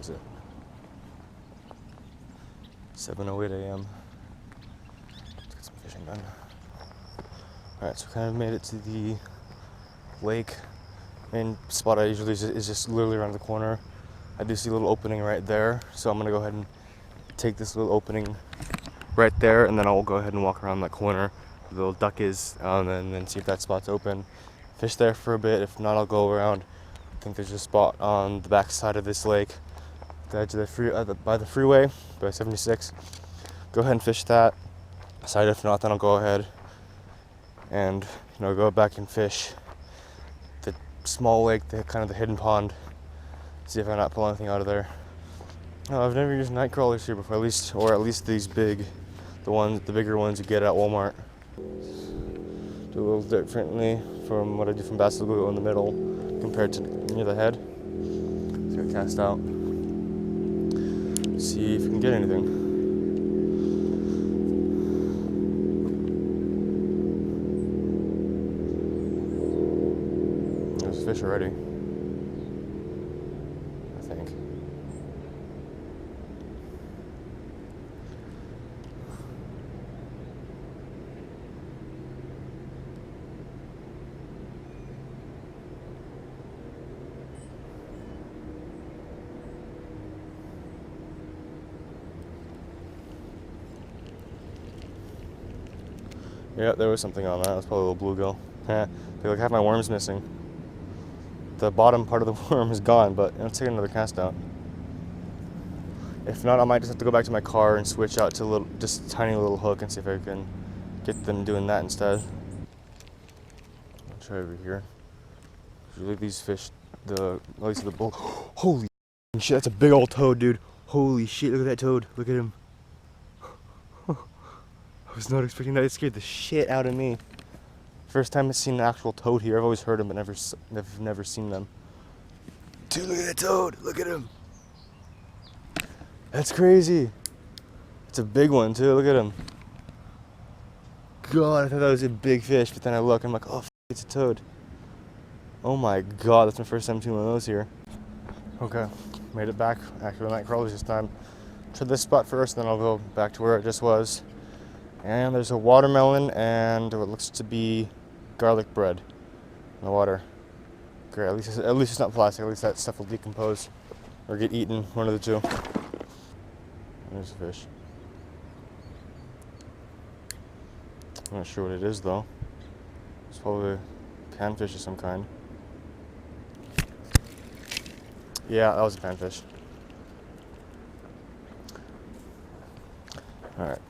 is it? 7:08 a.m. Let's get some fishing done. Alright, so we kind of made it to the lake. Main spot I usually is just literally around the corner. I do see a little opening right there, so I'm gonna go ahead and take this little opening right there, and then I'll go ahead and walk around that corner where the little duck is, and then see if that spot's open. Fish there for a bit. If not, I'll go around. I think there's a spot on the back side of this lake, the edge of the by the freeway, by 76. Go ahead and fish that side. If not, then I'll go ahead and go back and fish the small lake, the kind of the hidden pond. See if I not pull anything out of there. No, I've never used night crawlers here before, at least these big, the bigger ones you get at Walmart. Do a little differently from what I do from Bass Glue in the middle compared to near the head. Just gonna cast out. See if we can get anything. There's fish already, I think. Yeah, there was something on that. It was probably a little bluegill. Yeah, like half my worm's missing. The bottom part of the worm is gone, but let's take another cast out. If not, I might just have to go back to my car and switch out to just a tiny little hook and see if I can get them doing that instead. I'll try over here. Usually these fish, at least the bull. Holy shit, that's a big old toad, dude. Holy shit, look at that toad. Look at him. I was not expecting that. It scared the shit out of me. First time I've seen an actual toad here. I've always heard them, but never seen them. Dude, look at that toad. Look at him. That's crazy. It's a big one too. Look at him. God, I thought that was a big fish, but then I look, I'm like, oh, it's a toad. Oh my God, that's my first time seeing one of those here. Okay, made it back. Actually, night crawlers this time. Try this spot first, then I'll go back to where it just was. And there's a watermelon and what looks to be garlic bread in the water. Great, at least it's not plastic. At least that stuff will decompose or get eaten, one of the two. There's a fish. I'm not sure what it is though. It's probably a panfish of some kind. Yeah, that was a panfish. Alright.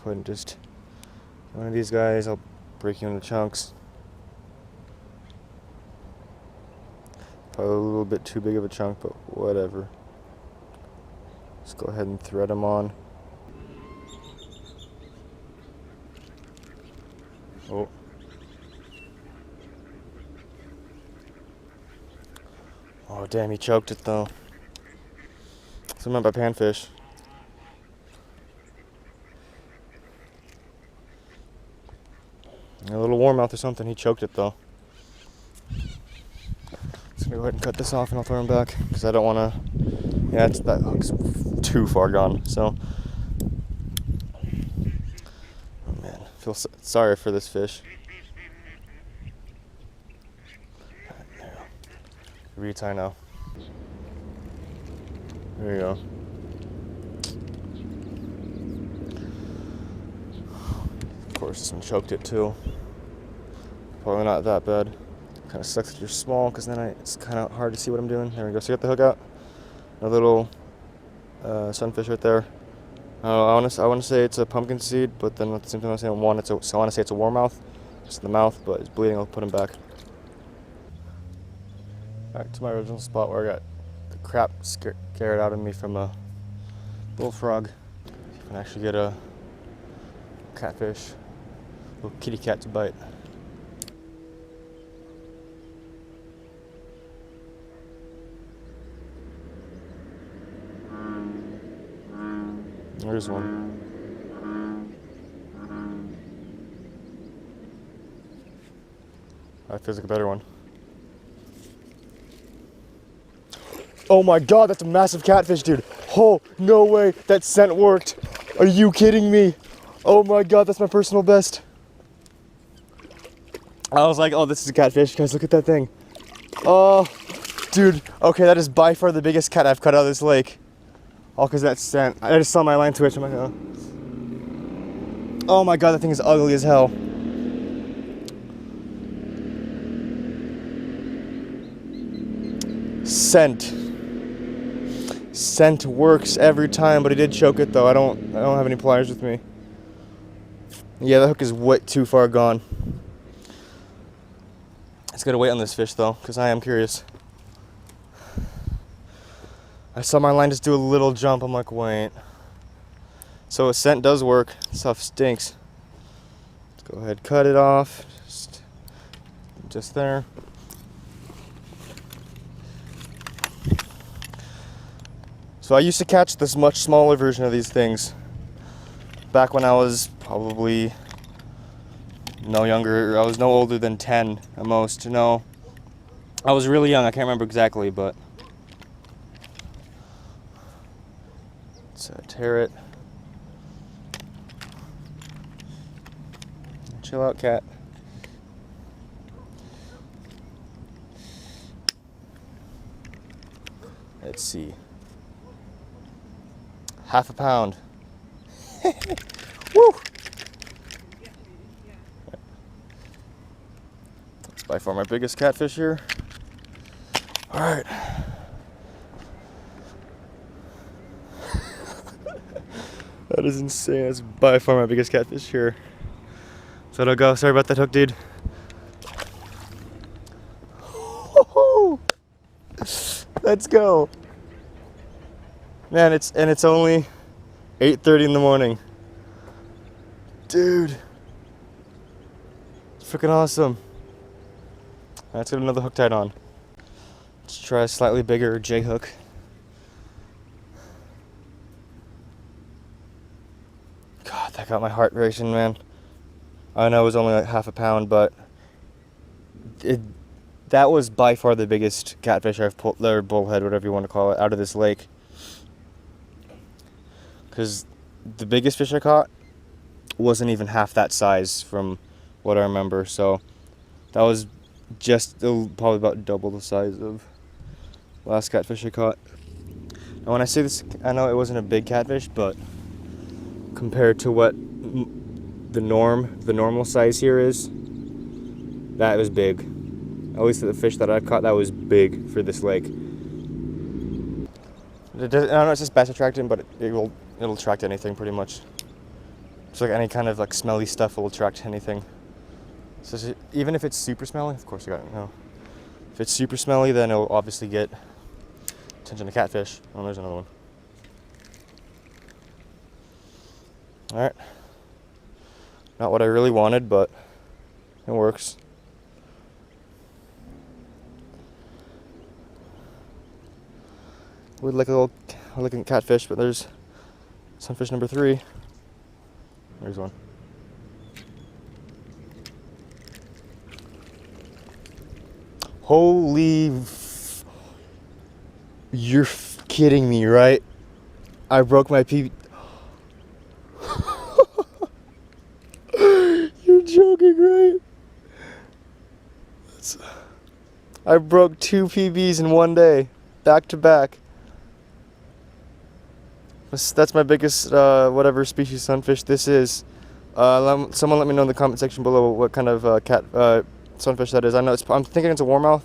Go ahead and just one of these guys, I'll break you into chunks. Probably a little bit too big of a chunk, but whatever. Just go ahead and thread them on. Oh. Oh damn, he choked it though. That's what I meant by panfish. A little warmouth or something. He choked it though. Just gonna go ahead and cut this off and I'll throw him back because I don't want to. Yeah, that hook's too far gone. So, oh man, I feel sorry for this fish. Right, there you go. Retie now. There you go. Of course, this one choked it too. Probably not that bad. Kind of sucks that you're small because then it's kind of hard to see what I'm doing. There we go. So get the hook out. A little sunfish right there. I want to say it's a pumpkin seed, but then at the same time so I want to say it's a warmouth. It's the mouth, but it's bleeding. I'll put him back. Back to my original spot where I got the crap scared out of me from a bullfrog. See if I can actually get a catfish, little kitty cat to bite. There's one. That feels like a better one. Oh my god, that's a massive catfish, dude. Oh, no way, that scent worked. Are you kidding me? Oh my god, that's my personal best. I was like, oh, this is a catfish. Guys, look at that thing. Oh, dude. Okay, that is by far the biggest cat I've caught out of this lake. All because that scent. I just saw my line twitch. I'm like, oh. Oh my god, that thing is ugly as hell. Scent. Scent works every time, but I did choke it though. I don't have any pliers with me. Yeah, the hook is way too far gone. It's gotta wait on this fish though, because I am curious. I saw my line just do a little jump. I'm like, wait. So a scent does work. Stuff stinks. Let's go ahead, cut it off. Just there. So I used to catch this much smaller version of these things back when I was probably no younger. I was no older than 10 at most. No, I was really young. I can't remember exactly, but let's tear it. Chill out, cat. Let's see. Half a pound. Woo! That's by far my biggest catfish here. All right. That is insane. That's by far my biggest catfish here. So it'll go. Sorry about that hook, dude. Let's go. Man, it's only 8:30 in the morning. Dude. It's freaking awesome. Let's get another hook tied on. Let's try a slightly bigger J hook. God, that got my heart racing, man. I know it was only like half a pound, but that was by far the biggest catfish I've pulled, or bullhead, whatever you want to call it, out of this lake. Because the biggest fish I caught wasn't even half that size from what I remember. So that was just probably about double the size of the last catfish I caught. And when I say this, I know it wasn't a big catfish, but compared to what the normal size here is, that was big. At least the fish that I caught, that was big for this lake. I don't know, it's just bass attractant, but it'll attract anything pretty much. It's like any kind of like smelly stuff will attract anything. So even if it's super smelly, of course I got it. No. If it's super smelly, then it'll obviously get attention to catfish. Oh, there's another one. All right. Not what I really wanted, but it works. Would like a little looking catfish, but there's sunfish number 3. There's one. Holy you're kidding me, right? I broke my PB. You're joking, right? I broke 2 PBs in one day, back to back. That's my biggest whatever species sunfish this is. Someone let me know in the comment section below what kind of sunfish that is. I know I'm thinking it's a warmouth.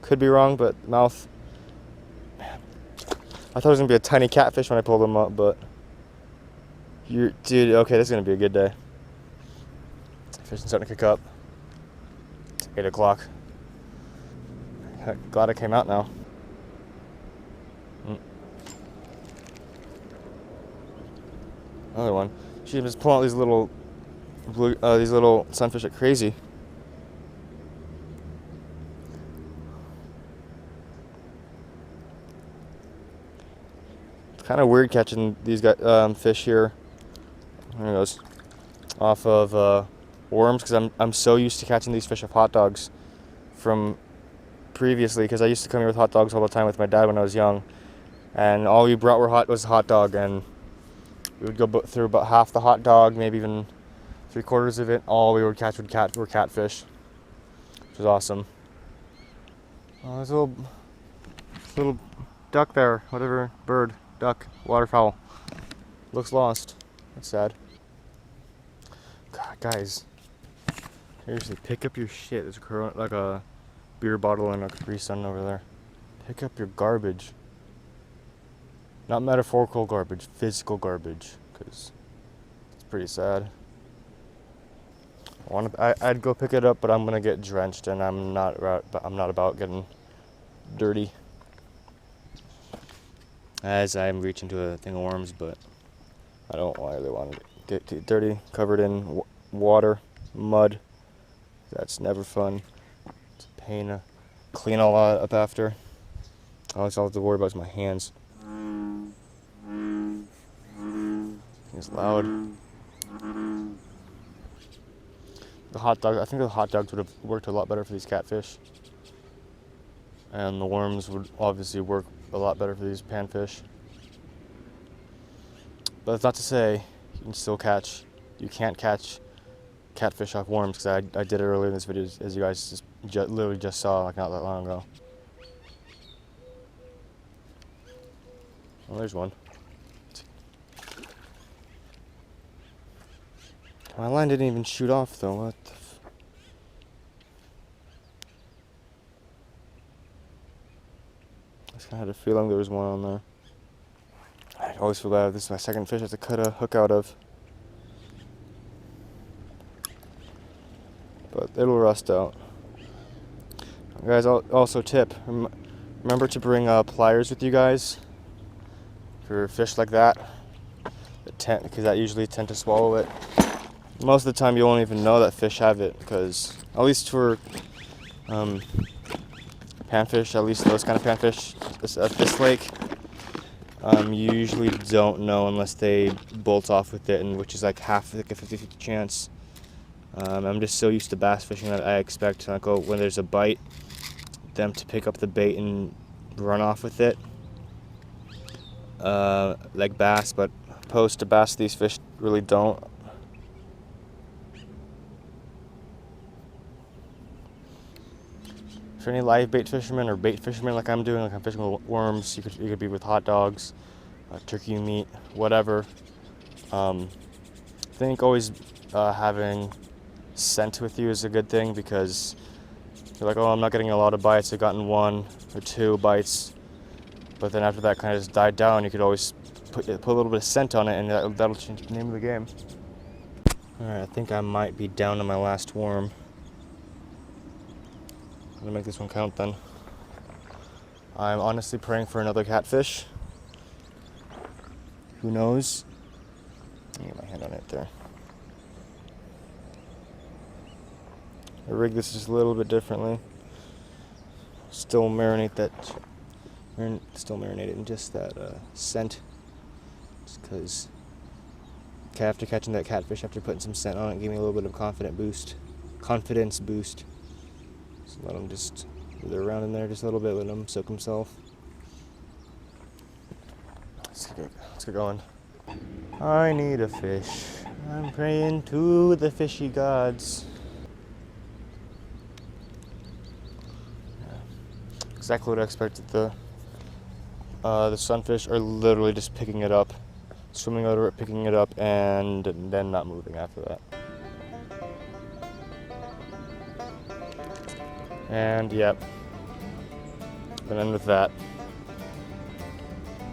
Could be wrong, but mouth. Man. I thought it was gonna be a tiny catfish when I pulled them up, but dude. Okay, this is gonna be a good day. Fish is starting to kick up. It's 8 o'clock. Glad it came out now. Another one. She was pulling out these little sunfish like crazy. It's kind of weird catching these fish here. There it goes. Off of worms, because I'm so used to catching these fish off hot dogs from previously, because I used to come here with hot dogs all the time with my dad when I was young, and all we brought was hot dog, and we would go through about half the hot dog, maybe even 3/4 of it. All we would catch were catfish, which was awesome. Oh, there's a little duck there, whatever, bird, duck, waterfowl. Looks lost. That's sad. God, guys, seriously, pick up your shit. There's like a beer bottle and a Capri Sun over there. Pick up your garbage. Not metaphorical garbage, physical garbage, because it's pretty sad. I'd go pick it up, but I'm gonna get drenched, and I'm not about getting dirty. As I'm reaching to a thing of worms, but I don't really want to get dirty, covered in water, mud. That's never fun. It's a pain to clean all that up after. All I have to worry about is my hands. It's loud. The hot dog, I think the hot dogs would have worked a lot better for these catfish. And the worms would obviously work a lot better for these panfish. But that's not to say you can't catch catfish off worms, because I did it earlier in this video, as you guys literally just saw like not that long ago. Well, there's one. My line didn't even shoot off though, what the I just had a feeling there was one on there. I always feel bad. This is my second fish I have to cut a hook out of. But it'll rust out. Guys, also tip, remember to bring pliers with you guys for fish like that, because that usually tend to swallow it. Most of the time you won't even know that fish have it, because at least for panfish, at least those kind of panfish at this lake, you usually don't know unless they bolt off with it, and which is like half, like a 50-50 chance. I'm just so used to bass fishing that I expect, like, when there's a bite, them to pick up the bait and run off with it, like bass, but opposed to bass, these fish really don't. For any live bait fishermen or bait fishermen like I'm doing, like I'm fishing with worms, you could be with hot dogs, turkey meat, whatever. I think always having scent with you is a good thing, because you're like, oh, I'm not getting a lot of bites. I've gotten 1 or 2 bites, but then after that kind of just died down, you could always put a little bit of scent on it, and that'll change the name of the game. All right, I think I might be down to my last worm. I'm gonna make this one count then. I'm honestly praying for another catfish. Who knows? Let me get my hand on it there. I rigged this just a little bit differently. Still marinate it in just that scent. Just because after catching that catfish, after putting some scent on it, gave me a little bit of confidence boost. So let him just wither around in there just a little bit, let him soak himself. Let's get going. I need a fish. I'm praying to the fishy gods. Yeah. Exactly what I expected. The sunfish are literally just picking it up, swimming over it, picking it up, and then not moving after that. And yep, gonna end with that.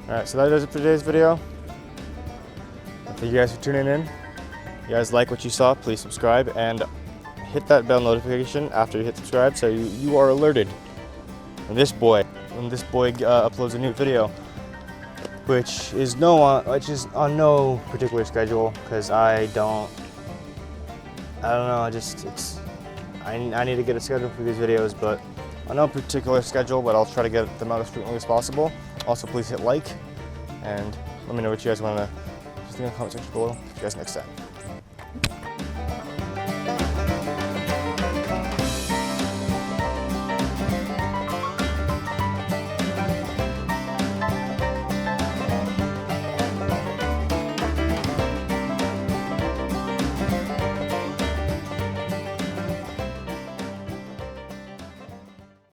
Alright, so that does it for today's video. Thank you guys for tuning in. If you guys like what you saw, please subscribe and hit that bell notification after you hit subscribe, so you are alerted when this boy uploads a new video, which is on no particular schedule, because I don't know, I need to get a schedule for these videos, but on no particular schedule, but I'll try to get them out as frequently as possible. Also, please hit like, and let me know what you guys want to think in the comment section below. See you guys next time.